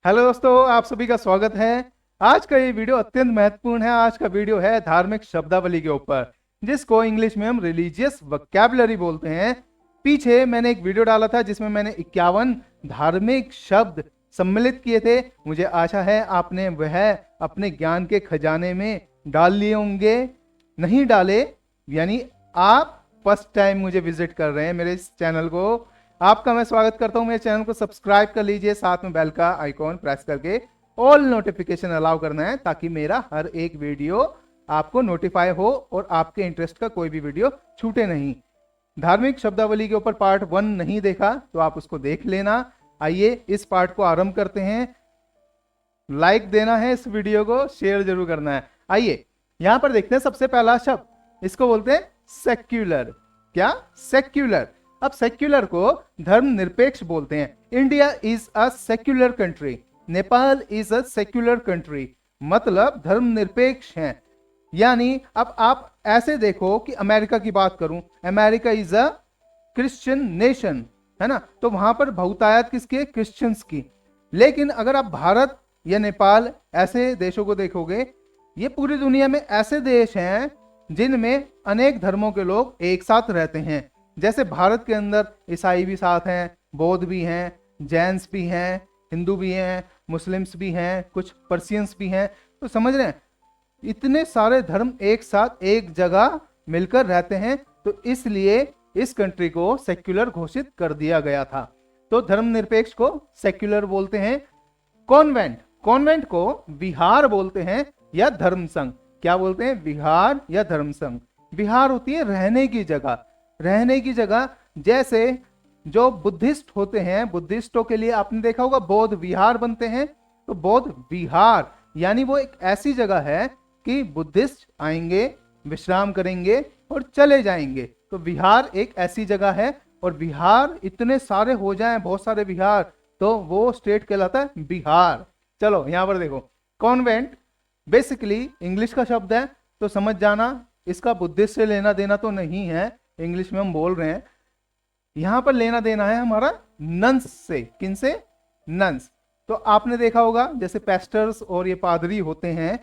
Hello दोस्तों, आप सभी का स्वागत है। आज का ये वीडियो अत्यंत महत्वपूर्ण है। आज का वीडियो है धार्मिक शब्दावली के ऊपर, जिसको इंग्लिश में हम रिलीजियस वोकैबुलरी बोलते हैं। पीछे मैंने एक वीडियो डाला था जिसमें मैंने 51 धार्मिक शब्द सम्मिलित किए थे। मुझे आशा है आपने वह अपने ज्ञान के खजाने में डाल लिए होंगे। नहीं डाले यानी आप फर्स्ट टाइम मुझे विजिट कर रहे हैं मेरे इस चैनल को, आपका मैं स्वागत करता हूं। मेरे चैनल को सब्सक्राइब कर लीजिए, साथ में बेल का आइकॉन प्रेस करके ऑल नोटिफिकेशन अलाउ करना है, ताकि मेरा हर एक वीडियो आपको नोटिफाई हो और आपके इंटरेस्ट का कोई भी वीडियो छूटे नहीं। धार्मिक शब्दावली के ऊपर पार्ट 1 नहीं देखा तो आप उसको देख लेना। आइए इस पार्ट को आरंभ करते हैं। लाइक देना है, इस वीडियो को शेयर जरूर करना है। आइए यहां पर देखते हैं सबसे पहला शब्द, इसको बोलते हैं सेक्युलर। क्या? सेक्युलर। अब सेक्युलर को धर्मनिरपेक्ष बोलते हैं। India is a secular country, Nepal is a secular country, मतलब धर्मनिरपेक्ष हैं। यानी अब आप ऐसे देखो कि अमेरिका की बात करूं, America is a Christian nation, है ना, तो वहां पर बहुतायत किसकी है? क्रिश्चियंस की। लेकिन अगर आप भारत या नेपाल ऐसे देशों को देखोगे, ये पूरी दुनिया में ऐसे देश हैं जिनमें अनेक धर्मों के लोग एक साथ रहते हैं। जैसे भारत के अंदर ईसाई भी साथ हैं, बौद्ध भी हैं, जैन्स भी हैं, हिंदू भी हैं, मुस्लिम्स भी हैं, कुछ पर्सियंस भी हैं। तो समझ रहे हैं, इतने सारे धर्म एक साथ एक जगह मिलकर रहते हैं, तो इसलिए इस कंट्री को सेक्युलर घोषित कर दिया गया था। तो धर्मनिरपेक्ष को सेक्युलर बोलते हैं। कॉन्वेंट, कॉन्वेंट को विहार बोलते हैं या धर्म संघ। क्या बोलते हैं? विहार या धर्म संघ। विहार होती है रहने की जगह, रहने की जगह। जैसे जो बुद्धिस्ट होते हैं, बुद्धिस्टों के लिए आपने देखा होगा बौद्ध विहार बनते हैं। तो बौद्ध विहार यानी वो एक ऐसी जगह है कि बुद्धिस्ट आएंगे, विश्राम करेंगे और चले जाएंगे। तो विहार एक ऐसी जगह है। और विहार इतने सारे हो जाएं, बहुत सारे विहार, तो वो स्टेट कहलाता है बिहार। चलो यहां पर देखो, कॉन्वेंट बेसिकली इंग्लिश का शब्द है, तो समझ जाना इसका बुद्धिस्ट से लेना देना तो नहीं है। इंग्लिश में हम बोल रहे हैं, यहां पर लेना देना है हमारा नन्स से। किन से? नन्स। तो आपने देखा होगा जैसे पेस्टर्स और ये पादरी होते हैं,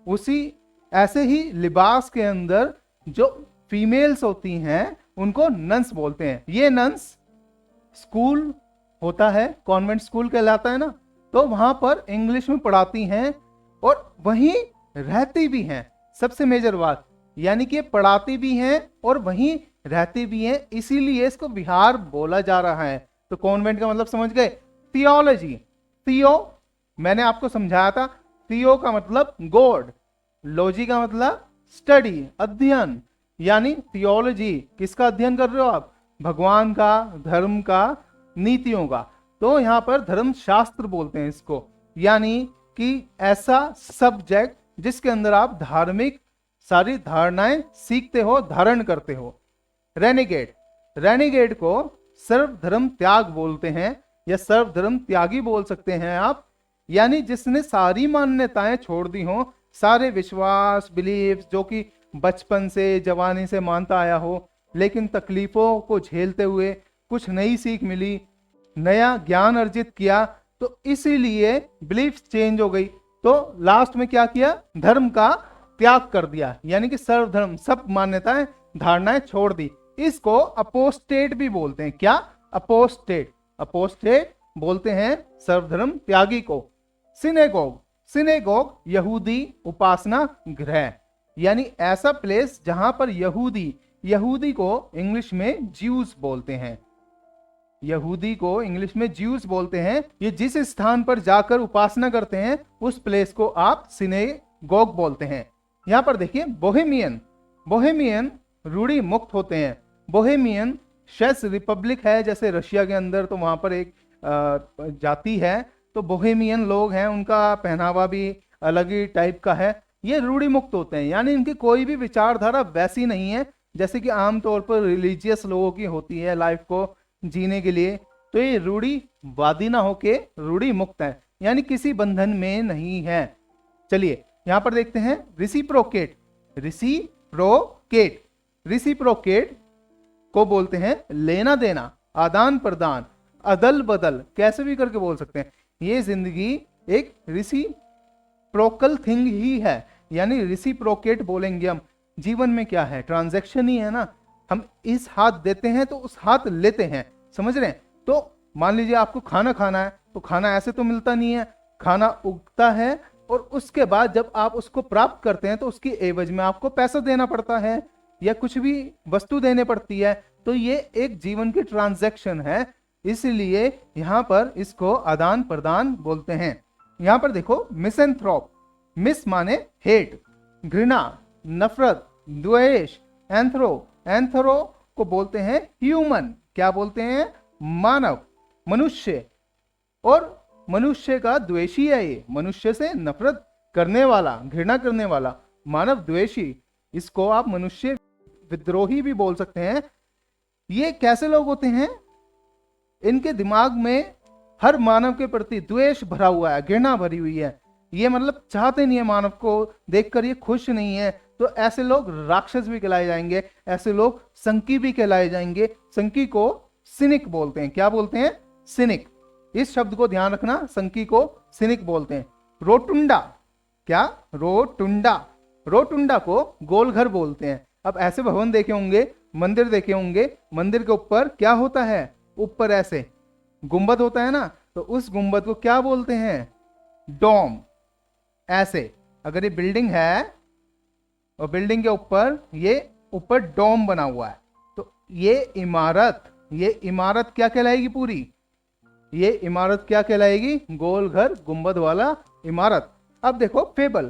उसी ऐसे ही लिबास के अंदर जो फीमेल्स होती हैं उनको नन्स बोलते हैं। ये नन्स स्कूल होता है, कॉन्वेंट स्कूल कहलाता है ना, तो वहां पर इंग्लिश में पढ़ाती हैं और वहीं रहती भी हैं। सबसे मेजर बात, यानी कि पढ़ाती भी हैं और वहीं रहती भी हैं, इसीलिए इसको विहार बोला जा रहा है। तो कॉन्वेंट का मतलब समझ गए? थियोलॉजी। थियो मैंने आपको समझाया था, थियो का मतलब गॉड, लॉजी का मतलब स्टडी, अध्ययन। यानी थियोलॉजी किसका अध्ययन कर रहे हो आप? भगवान का, धर्म का, नीतियों का। तो यहां पर धर्म शास्त्र बोलते हैं इसको, यानी कि ऐसा सब्जेक्ट जिसके अंदर आप धार्मिक सारी धारणाएं सीखते हो, धारण करते हो। रेनिगेड, रेनिगेड को सर्वधर्म त्याग बोलते हैं या सर्वधर्म त्यागी बोल सकते हैं आप। यानी जिसने सारी मान्यताएं छोड़ दी हो, सारे विश्वास, बिलीफ जो कि बचपन से, जवानी से मानता आया हो, लेकिन तकलीफों को झेलते हुए कुछ नई सीख मिली, नया ज्ञान अर्जित किया, तो इसीलिए बिलीफ चेंज हो गई, तो लास्ट में क्या किया? धर्म का त्याग कर दिया, यानी कि सर्वधर्म, सब मान्यताएं, धारणाएं छोड़ दी। इसको अपोस्टेट भी बोलते हैं। क्या? अपोस्टेट। अपोस्टेट बोलते हैं सर्वधर्म त्यागी को। सिनेगोग, सिनेगोग यहूदी उपासना गृह, यानी ऐसा प्लेस जहां पर यहूदी, यहूदी को इंग्लिश में ज्यूस बोलते हैं, यहूदी को इंग्लिश में ज्यूस बोलते हैं। ये जिस स्थान पर जाकर उपासना करते हैं उस प्लेस को आप सिनेगोग बोलते हैं। यहां पर देखिए बोहेमियन, बोहेमियन रूढ़ी मुक्त होते हैं। बोहेमियन शेस रिपब्लिक है, जैसे रशिया के अंदर, तो वहां पर एक जाति है, तो बोहेमियन लोग हैं, उनका पहनावा भी अलग ही टाइप का है। ये रूढ़ी मुक्त होते हैं, यानी इनकी कोई भी विचारधारा वैसी नहीं है जैसे कि आमतौर पर रिलीजियस लोगों की होती है लाइफ को जीने के लिए। तो ये रूढ़ीवादी ना होके रूढ़ी मुक्त है, यानी किसी बंधन में नहीं है। चलिए यहां पर देखते हैं रिसिप्रोकेट, रिसिप्रोकेट, रिसिप्रोकेट को बोलते हैं लेना देना, आदान प्रदान, अदल बदल, कैसे भी करके बोल सकते हैं। ये जिंदगी एक रिसिप्रोकल थिंग ही है, यानी रिसिप्रोकेट बोलेंगे हम। जीवन में क्या है, ट्रांजैक्शन ही है ना। हम इस हाथ देते हैं तो उस हाथ लेते हैं, समझ रहे हैं। तो मान लीजिए आपको खाना खाना है, तो खाना ऐसे तो मिलता नहीं है, खाना उगता है और उसके बाद जब आप उसको प्राप्त करते हैं तो उसकी एवज में आपको पैसा देना पड़ता है या कुछ भी वस्तु देने पड़ती है। तो ये एक जीवन की ट्रांजैक्शन है, इसलिए यहां पर इसको आदान प्रदान बोलते हैं। यहां पर देखो मिसएंथ्रोप, मिस माने हेट, घृणा, नफरत, द्वेष, एंथ्रो, एंथ्रो को बोलते हैं ह्यूमन, क्या बोलते हैं, मानव, मनुष्य। और मनुष्य का द्वेषी है ये, मनुष्य से नफरत करने वाला, घृणा करने वाला, मानव द्वेषी। इसको आप मनुष्य विद्रोही भी बोल सकते हैं। ये कैसे लोग होते हैं, इनके दिमाग में हर मानव के प्रति द्वेष भरा हुआ है, घृणा भरी हुई है। ये मतलब चाहते नहीं है मानव को देखकर, ये खुश नहीं है। तो ऐसे लोग राक्षस भी कहलाए जाएंगे, ऐसे लोग संकी भी कहलाए जाएंगे। संकी को सिनिक बोलते हैं, क्या बोलते हैं, सिनिक। इस शब्द को ध्यान रखना, संकी को सिनिक बोलते हैं। रोटुंडा, क्या, रोटुंडा, रोटुंडा को गोलघर बोलते हैं। अब ऐसे भवन देखे होंगे, मंदिर देखे होंगे, मंदिर के ऊपर क्या होता है, ऊपर ऐसे गुंबद होता है ना, तो उस गुंबद को क्या बोलते हैं, डोम। ऐसे अगर ये बिल्डिंग है और बिल्डिंग के ऊपर ये ऊपर डोम बना हुआ है, तो ये इमारत क्या कहलाएगी पूरी, ये इमारत क्या कहलाएगी, गोल घर गुंबद वाला इमारत। अब देखो फेबल,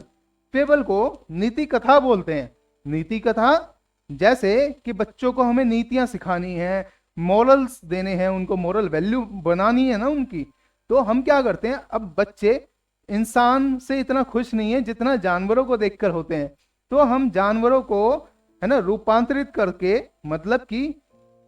फेबल को नीति कथा बोलते हैं। नीति कथा जैसे कि बच्चों को हमें नीतियां सिखानी है, मोरल्स देने हैं, उनको मोरल वैल्यू बनानी है ना उनकी। तो हम क्या करते हैं, अब बच्चे इंसान से इतना खुश नहीं है जितना जानवरों को देखकर होते हैं। तो हम जानवरों को है ना रूपांतरित करके, मतलब कि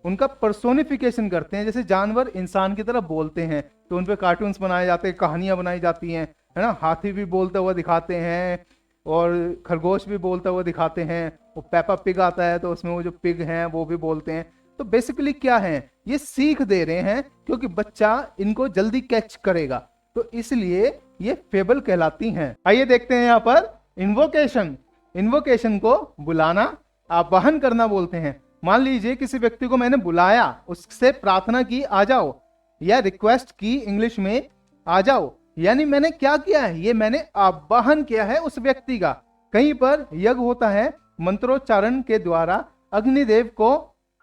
उनका पर्सोनिफिकेशन करते हैं। जैसे जानवर इंसान की तरह बोलते हैं तो उन पे कार्टून्स बनाए जाते हैं, कहानियां बनाई जाती हैं, है ना। हाथी भी बोलता हुआ दिखाते हैं और खरगोश भी बोलता हुआ दिखाते हैं। वो पेपा पिग आता है तो उसमें वो जो पिग हैं वो भी बोलते हैं। तो बेसिकली क्या है, ये सीख दे रहे हैं क्योंकि बच्चा इनको जल्दी कैच करेगा, तो इसलिए ये फेबल कहलाती हैं। आइए देखते हैं यहाँ पर इन्वोकेशन। इन्वोकेशन को बुलाना, आवाहन करना बोलते हैं। मान लीजिए किसी व्यक्ति को मैंने बुलाया, उससे प्रार्थना की आ जाओ, या रिक्वेस्ट की इंग्लिश में आ जाओ, यानी मैंने क्या किया है, ये मैंने आवाहन किया है उस व्यक्ति का। कहीं पर यज्ञ होता है, मंत्रोच्चारण के द्वारा अग्निदेव को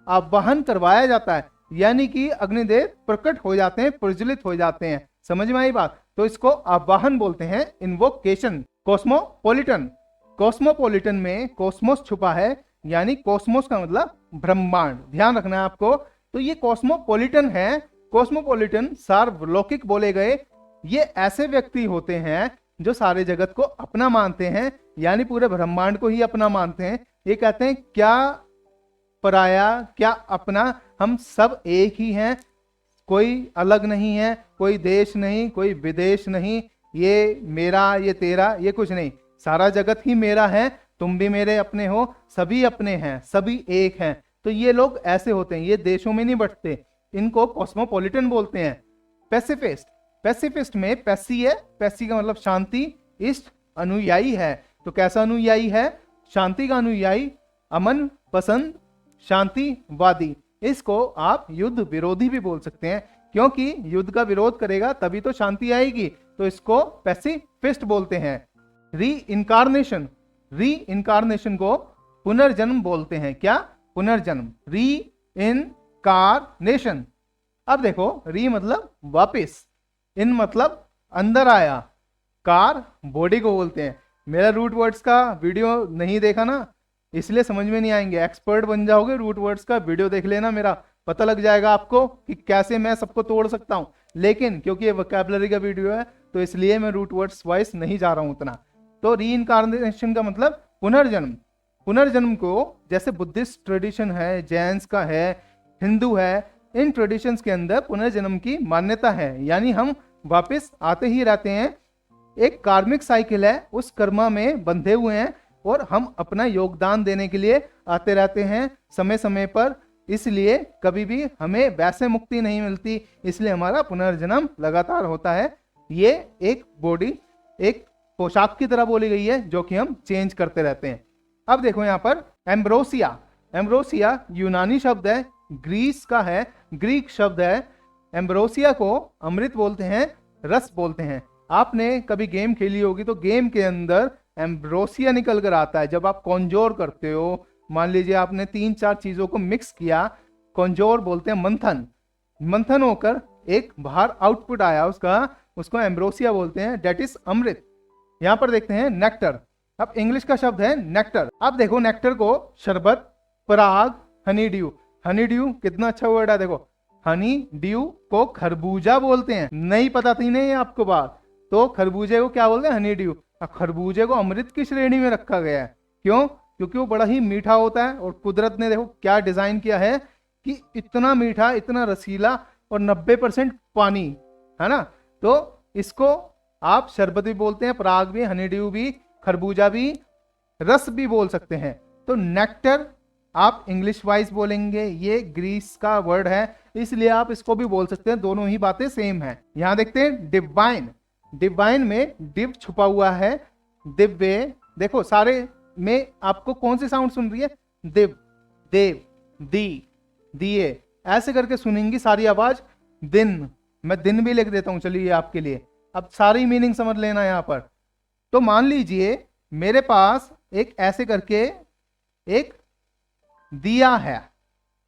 आवाहन करवाया जाता है, यानी कि अग्निदेव प्रकट हो जाते हैं, प्रज्वलित हो जाते हैं। समझ में आई बात, तो इसको आवाहन बोलते हैं, इन्वोकेशन। कॉस्मोपोलिटन, कॉस्मोपोलिटन में कॉस्मोस छुपा है, यानी कॉस्मोस का मतलब ब्रह्मांड, ध्यान रखना है आपको। तो ये कॉस्मोपोलिटन है। कॉस्मोपोलिटन सार्वलौकिक बोले गए, ये ऐसे व्यक्ति होते हैं जो सारे जगत को अपना मानते हैं, यानी पूरे ब्रह्मांड को ही अपना मानते हैं। ये कहते हैं क्या पराया क्या अपना, हम सब एक ही हैं, कोई अलग नहीं है, कोई देश नहीं, कोई विदेश नहीं, ये मेरा ये तेरा ये कुछ नहीं, सारा जगत ही मेरा है, तुम भी मेरे अपने हो, सभी अपने हैं, सभी एक हैं। तो ये लोग ऐसे होते हैं, ये देशों में नहीं बंटते, इनको कॉस्मोपॉलिटन बोलते हैं। पैसिफिस्ट, पैसिफिस्ट में पैसी है, पैसी का मतलब शांति, इष्ट अनुयायी है। तो कैसा अनुयायी है, शांति का अनुयायी, अमन पसंद, शांतिवादी। इसको आप युद्ध विरोधी भी बोल सकते हैं, क्योंकि युद्ध का विरोध करेगा तभी तो शांति आएगी, तो इसको पैसिफिस्ट बोलते हैं। री इनकारनेशन, री इनकारनेशन को पुनर्जन्म बोलते हैं। क्या, पुनर्जन्म, री इनकारनेशन। अब देखो, री मतलब वापिस, इन मतलब अंदर आया, कार बॉडी को बोलते हैं। मेरा रूट वर्ड्स का वीडियो नहीं देखा ना, इसलिए समझ में नहीं आएंगे। एक्सपर्ट बन जाओगे, रूट वर्ड्स का वीडियो देख लेना, मेरा पता लग जाएगा आपको कि कैसे मैं सबको तोड़ सकता हूं। लेकिन क्योंकि ये वोकैबुलरी का वीडियो है तो इसलिए मैं रूट वर्ड्स वाइज नहीं जा रहा हूं उतना। तो री इनकारनेशन का मतलब पुनर्जन्म। पुनर्जन्म को जैसे बुद्धिस्ट ट्रेडिशन है, जैन्स का है, हिंदू है, इन ट्रेडिशंस के अंदर पुनर्जन्म की मान्यता है, यानी हम वापस आते ही रहते हैं। एक कार्मिक साइकिल है, उस कर्मा में बंधे हुए हैं और हम अपना योगदान देने के लिए आते रहते हैं समय समय पर, इसलिए कभी भी हमें वैसे मुक्ति नहीं मिलती, इसलिए हमारा पुनर्जन्म लगातार होता है। ये एक बॉडी, एक पोशाक की तरह बोली गई है जो कि हम चेंज करते रहते हैं। अब देखो यहाँ पर एम्ब्रोसिया, एम्ब्रोसिया यूनानी शब्द है, ग्रीस का है, ग्रीक शब्द है। एम्ब्रोसिया को अमृत बोलते हैं, रस बोलते हैं। आपने कभी गेम खेली होगी तो गेम के अंदर एम्ब्रोसिया निकल कर आता है। जब आप कॉन्जोर करते हो, मान लीजिए आपने 3-4 चीजों को मिक्स किया, कॉन्जोर बोलते हैं मंथन, मंथन होकर एक बाहर आउटपुट आया उसका, उसको एम्ब्रोसिया बोलते हैं, डेट इज अमृत। यहां पर देखते हैं नेक्टर। अब इंग्लिश का शब्द है नेक्टर। अब देखो नेक्टर को शरबत, पराग, हनी ड्यू, हनी ड्यू कितना अच्छा वर्ड है। देखो हनी ड्यू को खरबूजा बोलते हैं, नहीं पता थी नहीं आपको बात, तो खरबूजे को क्या बोलते हैं, हनी ड्यू। अब खरबूजे को अमृत की श्रेणी में रखा गया है, क्यों? क्योंकि वो बड़ा ही मीठा होता है और कुदरत ने देखो क्या डिजाइन किया है कि इतना मीठा, इतना रसीला और 90% पानी है ना। तो इसको आप शरबत भी बोलते हैं, पराग भी, हनी ड्यू भी, खरबूजा भी, रस भी बोल सकते हैं। तो नेक्टर आप इंग्लिश वाइज बोलेंगे, ये ग्रीस का वर्ड है इसलिए आप इसको भी बोल सकते हैं, दोनों ही बातें सेम है। यहां देखते हैं डिवाइन, डिवाइन में डिव छुपा हुआ है, दिव्य। देखो सारे में आपको कौन सी साउंड सुन रही है, दिव, देव, दी, दिए, ऐसे करके सुनेंगी सारी आवाज। दिन, मैं दिन भी लिख देता हूं, चलिए आपके लिए, अब सारी मीनिंग समझ लेना यहां पर। तो मान लीजिए मेरे पास एक ऐसे करके एक दिया है।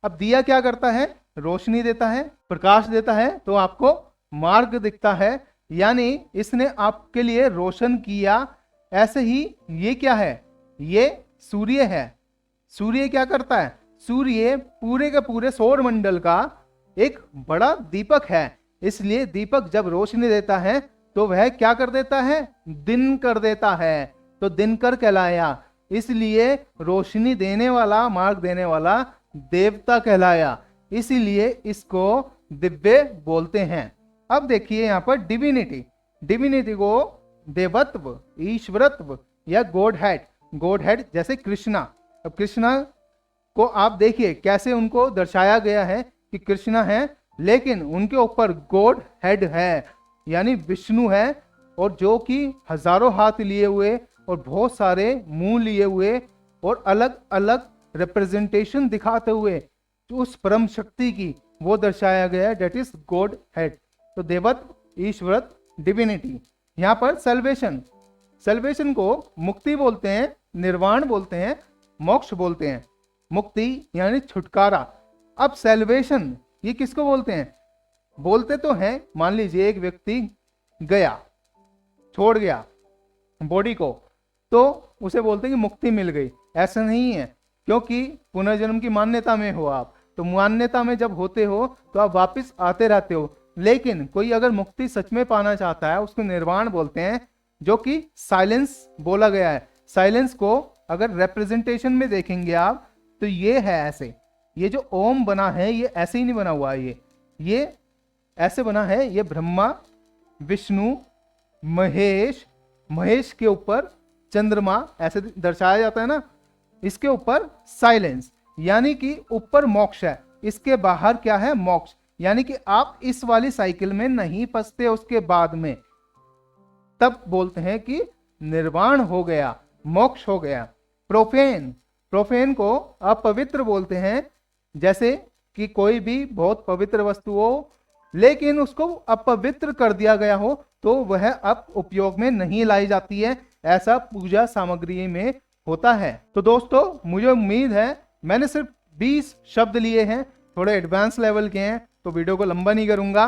अब दिया क्या करता है, रोशनी देता है, प्रकाश देता है, तो आपको मार्ग दिखता है, यानी इसने आपके लिए रोशन किया। ऐसे ही ये क्या है, ये सूर्य है। सूर्य क्या करता है, सूर्य पूरे के पूरे सौर मंडल का एक बड़ा दीपक है, इसलिए दीपक जब रोशनी देता है तो वह क्या कर देता है, दिन कर देता है, तो दिनकर कहलाया। इसलिए रोशनी देने वाला, मार्ग देने वाला देवता कहलाया, इसीलिए इसको दिव्य बोलते हैं। अब देखिए यहां पर डिविनिटी, डिविनिटी को देवत्व, ईश्वरत्व या गॉड हेड, गॉड हेड जैसे कृष्णा। अब कृष्णा को आप देखिए कैसे उनको दर्शाया गया है कि कृष्णा है, लेकिन उनके ऊपर गॉड हेड है, यानी विष्णु है, और जो कि हजारों हाथ लिए हुए और बहुत सारे मुंह लिए हुए और अलग अलग रिप्रेजेंटेशन दिखाते हुए जो उस परम शक्ति की, वो दर्शाया गया है, डेट इज गॉड हेड। तो देवत्व, ईश्वरत्व, डिविनिटी। यहाँ पर सेल्वेशन, सेल्वेशन को मुक्ति बोलते हैं, निर्वाण बोलते हैं, मोक्ष बोलते हैं। मुक्ति यानी छुटकारा। अब सेल्वेशन ये किसको बोलते हैं, बोलते तो हैं, मान लीजिए एक व्यक्ति गया, छोड़ गया बॉडी को, तो उसे बोलते हैं कि मुक्ति मिल गई। ऐसा नहीं है, क्योंकि पुनर्जन्म की मान्यता में हो आप, तो मान्यता में जब होते हो तो आप वापस आते रहते हो। लेकिन कोई अगर मुक्ति सच में पाना चाहता है, उसको निर्वाण बोलते हैं, जो कि साइलेंस बोला गया है। साइलेंस को अगर रिप्रेजेंटेशन में देखेंगे आप तो ये है ऐसे, ये जो ओम बना है ये ऐसे ही नहीं बना हुआ है, ये ऐसे बना है। ये ब्रह्मा, विष्णु, महेश, महेश के ऊपर चंद्रमा ऐसे दर्शाया जाता है ना, इसके ऊपर साइलेंस, यानी कि ऊपर मोक्ष है, इसके बाहर क्या है, मोक्ष, यानी कि आप इस वाली साइकिल में नहीं फंसते उसके बाद में, तब बोलते हैं कि निर्वाण हो गया, मोक्ष हो गया। प्रोफेन, प्रोफेन को अपवित्र बोलते हैं, जैसे कि कोई भी बहुत पवित्र वस्तु हो लेकिन उसको अपवित्र कर दिया गया हो तो वह अब उपयोग में नहीं लाई जाती है, ऐसा पूजा सामग्री में होता है। तो दोस्तों मुझे उम्मीद है मैंने सिर्फ 20 शब्द लिए हैं, थोड़े एडवांस लेवल के हैं, तो वीडियो को लंबा नहीं करूंगा।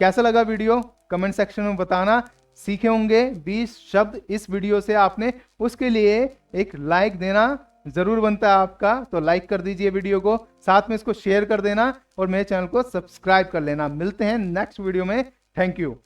कैसा लगा वीडियो कमेंट सेक्शन में बताना। सीखे होंगे 20 शब्द इस वीडियो से आपने, उसके लिए एक लाइक देना जरूर बनता है आपका, तो लाइक कर दीजिए वीडियो को, साथ में इसको शेयर कर देना और मेरे चैनल को सब्सक्राइब कर लेना। मिलते हैं नेक्स्ट वीडियो में, थैंक यू।